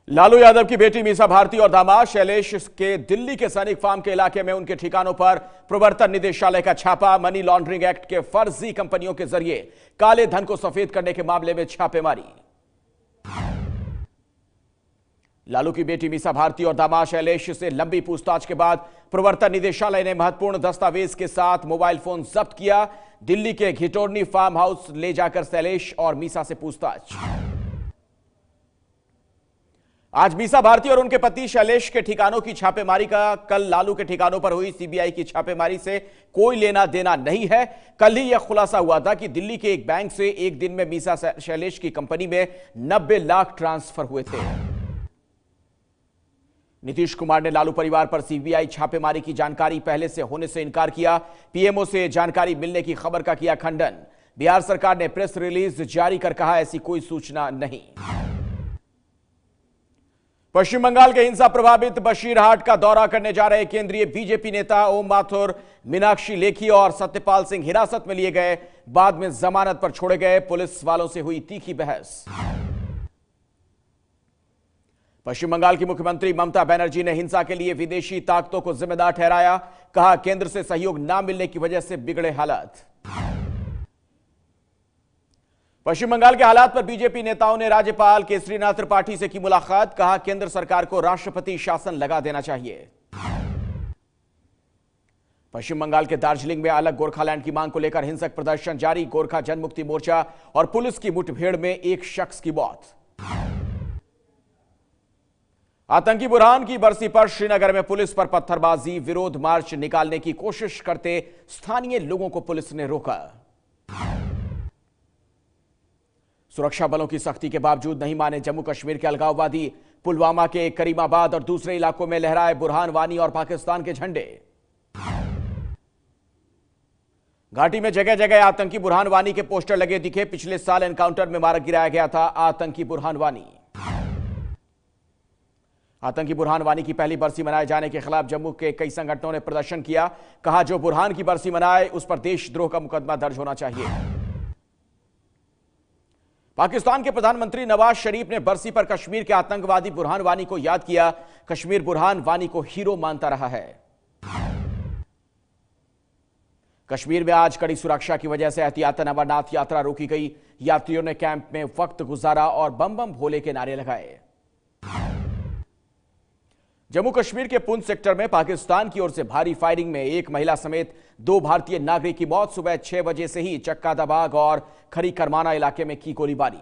लालू यादव की बेटी मीसा भारती और दामाद शैलेश के दिल्ली के सैनिक फार्म के इलाके में उनके ठिकानों पर प्रवर्तन निदेशालय का छापा। मनी लॉन्ड्रिंग एक्ट के फर्जी कंपनियों के जरिए काले धन को सफेद करने के मामले में छापेमारी। लालू की बेटी मीसा भारती और दामाद शैलेश से लंबी पूछताछ के बाद प्रवर्तन निदेशालय ने महत्वपूर्ण दस्तावेज के साथ मोबाइल फोन जब्त किया। दिल्ली के घिटोरनी फार्म हाउस ले जाकर शैलेश और मीसा से पूछताछ। आज मीसा भारती और उनके पति शैलेश के ठिकानों की छापेमारी का कल लालू के ठिकानों पर हुई सीबीआई की छापेमारी से कोई लेना देना नहीं है। कल ही यह खुलासा हुआ था कि दिल्ली के एक बैंक से एक दिन में मीसा शैलेश की कंपनी में 90 लाख ट्रांसफर हुए थे। नीतीश कुमार ने लालू परिवार पर सीबीआई छापेमारी की जानकारी पहले से होने से इनकार किया। पीएमओ से जानकारी मिलने की खबर का किया खंडन। बिहार सरकार ने प्रेस रिलीज जारी कर कहा ऐसी कोई सूचना नहीं। पश्चिम बंगाल के हिंसा प्रभावित बशीरहाट का दौरा करने जा रहे केंद्रीय बीजेपी नेता ओम माथुर, मीनाक्षी लेखी और सत्यपाल सिंह हिरासत में लिए गए, बाद में जमानत पर छोड़े गए। पुलिस वालों से हुई तीखी बहस। पश्चिम बंगाल की मुख्यमंत्री ममता बनर्जी ने हिंसा के लिए विदेशी ताकतों को जिम्मेदार ठहराया। कहा केंद्र से सहयोग न मिलने की वजह से बिगड़े हालात। पश्चिम बंगाल के हालात पर बीजेपी नेताओं ने राज्यपाल केसरीनाथ त्रिपाठी से की मुलाकात। कहा केंद्र सरकार को राष्ट्रपति शासन लगा देना चाहिए। पश्चिम बंगाल के दार्जिलिंग में अलग गोरखालैंड की मांग को लेकर हिंसक प्रदर्शन जारी। गोरखा जनमुक्ति मोर्चा और पुलिस की मुठभेड़ में एक शख्स की मौत। आतंकी बुरहान की बरसी पर श्रीनगर में पुलिस पर पत्थरबाजी, विरोध मार्च निकालने की कोशिश करते स्थानीय लोगों को पुलिस ने रोका। सुरक्षा बलों की सख्ती के बावजूद नहीं माने जम्मू कश्मीर के अलगाववादी। पुलवामा के करीमाबाद और दूसरे इलाकों में लहराए बुरहान वानी और पाकिस्तान के झंडे। घाटी में जगह जगह आतंकी बुरहान वानी के पोस्टर लगे दिखे। पिछले साल एनकाउंटर में मारा गिराया गया था आतंकी बुरहान वानी। आतंकी बुरहान वानी की पहली बरसी मनाए जाने के खिलाफ जम्मू के कई संगठनों ने प्रदर्शन किया। कहा जो बुरहान की बरसी मनाए उस पर देशद्रोह का मुकदमा दर्ज होना चाहिए। पाकिस्तान के प्रधानमंत्री नवाज शरीफ ने बरसी पर कश्मीर के आतंकवादी बुरहान वानी को याद किया। कश्मीर बुरहान वानी को हीरो मानता रहा है। कश्मीर में आज कड़ी सुरक्षा की वजह से एहतियातन अमरनाथ यात्रा रोकी गई। यात्रियों ने कैंप में वक्त गुजारा और बम बम भोले के नारे लगाए। जम्मू कश्मीर के पुंछ सेक्टर में पाकिस्तान की ओर से भारी फायरिंग में एक महिला समेत 2 भारतीय नागरिक की मौत। सुबह 6 बजे से ही चक्का दबाग और खरी करमाना इलाके में की गोलीबारी।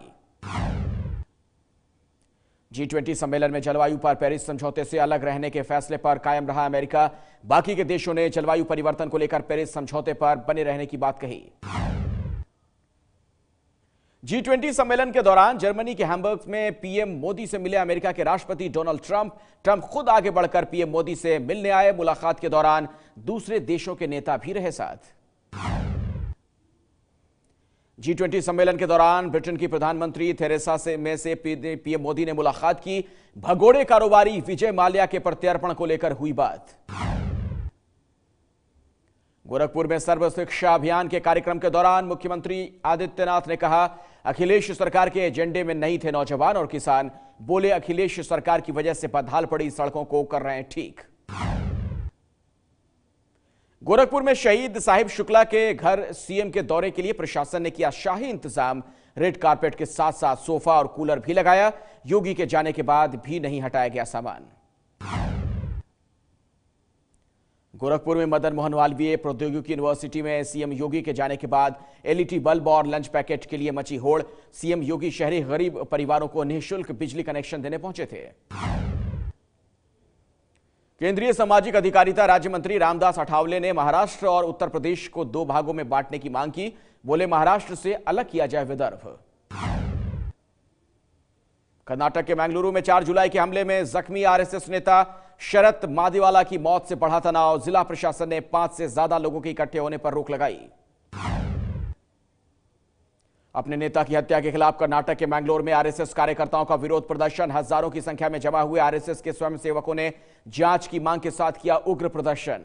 G20 सम्मेलन में जलवायु पर पेरिस समझौते से अलग रहने के फैसले पर कायम रहा अमेरिका। बाकी के देशों ने जलवायु परिवर्तन को लेकर पेरिस समझौते पर बने रहने की बात कही। G20 सम्मेलन के दौरान जर्मनी के हैम्बर्ग में पीएम मोदी से मिले अमेरिका के राष्ट्रपति डोनाल्ड ट्रंप खुद आगे बढ़कर पीएम मोदी से मिलने आए। मुलाकात के दौरान दूसरे देशों के नेता भी रहे साथ। G20 सम्मेलन के दौरान ब्रिटेन की प्रधानमंत्री थेरेसा मे से पीएम मोदी ने मुलाकात की। भगोड़े कारोबारी विजय माल्या के प्रत्यर्पण को लेकर हुई बात। गोरखपुर में सर्व शिक्षा अभियान के कार्यक्रम के दौरान मुख्यमंत्री आदित्यनाथ ने कहा अखिलेश सरकार के एजेंडे में नहीं थे नौजवान और किसान। बोले अखिलेश सरकार की वजह से बदहाल पड़ी सड़कों को कर रहे हैं ठीक। गोरखपुर में शहीद साहिब शुक्ला के घर सीएम के दौरे के लिए प्रशासन ने किया शाही इंतजाम। रेड कारपेट के साथ साथ सोफा और कूलर भी लगाया। योगी के जाने के बाद भी नहीं हटाया गया सामान। गोरखपुर में मदन मोहन मालवीय प्रौद्योगिकी यूनिवर्सिटी में सीएम योगी के जाने के बाद एलईडी बल्ब और लंच पैकेट के लिए मची होड़। सीएम योगी शहरी गरीब परिवारों को निःशुल्क बिजली कनेक्शन देने पहुंचे थे। केंद्रीय सामाजिक अधिकारिता राज्य मंत्री रामदास अठावले ने महाराष्ट्र और उत्तर प्रदेश को 2 भागों में बांटने की मांग की। बोले महाराष्ट्र से अलग किया जाए विदर्भ। कर्नाटक के मैंगलुरु में 4 जुलाई के हमले में जख्मी आरएसएस नेता शरत मादिवाला की मौत से बढ़ा तनाव। जिला प्रशासन ने 5 से ज्यादा लोगों के इकट्ठे होने पर रोक लगाई। अपने नेता की हत्या के खिलाफ कर्नाटक के मैंगलोर में आरएसएस कार्यकर्ताओं का विरोध प्रदर्शन। हजारों की संख्या में जमा हुए आरएसएस के स्वयंसेवकों ने जांच की मांग के साथ किया उग्र प्रदर्शन।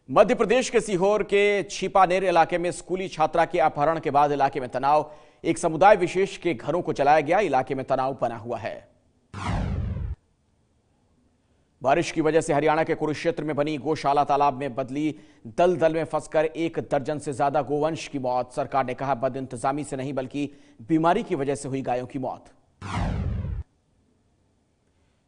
मध्य प्रदेश के सीहोर के छिपानेर इलाके में स्कूली छात्रा के अपहरण के बाद इलाके में तनाव। एक समुदाय विशेष के घरों को चलाया गया। इलाके में तनाव बना हुआ है। बारिश की वजह से हरियाणा के कुरुक्षेत्र में बनी गौशाला तालाब में बदली दलदल में फंसकर 1 दर्जन से ज्यादा गोवंश की मौत। सरकार ने कहा बदइंतजामी से नहीं बल्कि बीमारी की वजह से हुई गायों की मौत।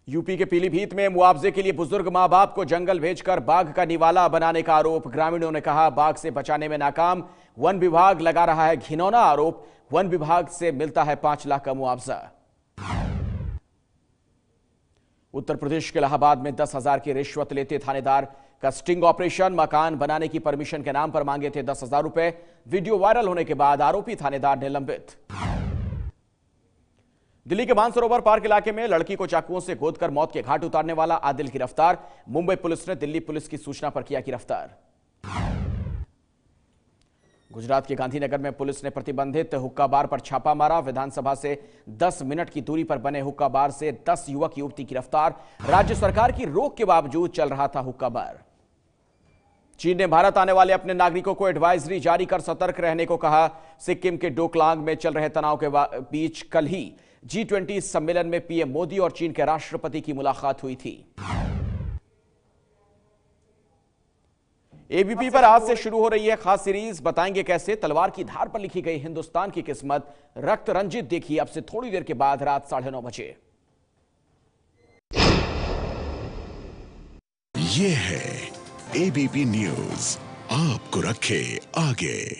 यूपी के पीलीभीत में मुआवजे के लिए बुजुर्ग मां बाप को जंगल भेजकर बाघ का निवाला बनाने का आरोप। ग्रामीणों ने कहा बाघ से बचाने में नाकाम। वन विभाग लगा रहा है घिनौना आरोप। वन विभाग से मिलता है 5 लाख का मुआवजा। उत्तर प्रदेश के इलाहाबाद में 10,000 की रिश्वत लेते थानेदार का स्टिंग ऑपरेशन। मकान बनाने की परमिशन के नाम पर मांगे थे 10,000 रुपए। वीडियो वायरल होने के बाद आरोपी थानेदार निलंबित। दिल्ली के मानसरोवर पार्क इलाके में लड़की को चाकुओं से गोदकर मौत के घाट उतारने वाला आदिल गिरफ्तार। मुंबई पुलिस ने दिल्ली पुलिस की सूचना पर किया गिरफ्तार। गुजरात के गांधीनगर में पुलिस ने प्रतिबंधित हुक्का बार पर छापा मारा। विधानसभा से 10 मिनट की दूरी पर बने हुक्का बार से 10 युवक युवती गिरफ्तार। राज्य सरकार की रोक के बावजूद चल रहा था हुक्का बार। चीन ने भारत आने वाले अपने नागरिकों को एडवाइजरी जारी कर सतर्क रहने को कहा। सिक्किम के डोकलांग में चल रहे तनाव के बीच कल ही G20 सम्मेलन में पीएम मोदी और चीन के राष्ट्रपति की मुलाकात हुई थी। एबीपी पर आज से शुरू हो रही है खास सीरीज। बताएंगे कैसे तलवार की धार पर लिखी गई हिंदुस्तान की किस्मत। रक्त रंजित देखिए अब से थोड़ी देर के बाद रात 9:30 बजे। ये है एबीपी न्यूज, आपको रखे आगे।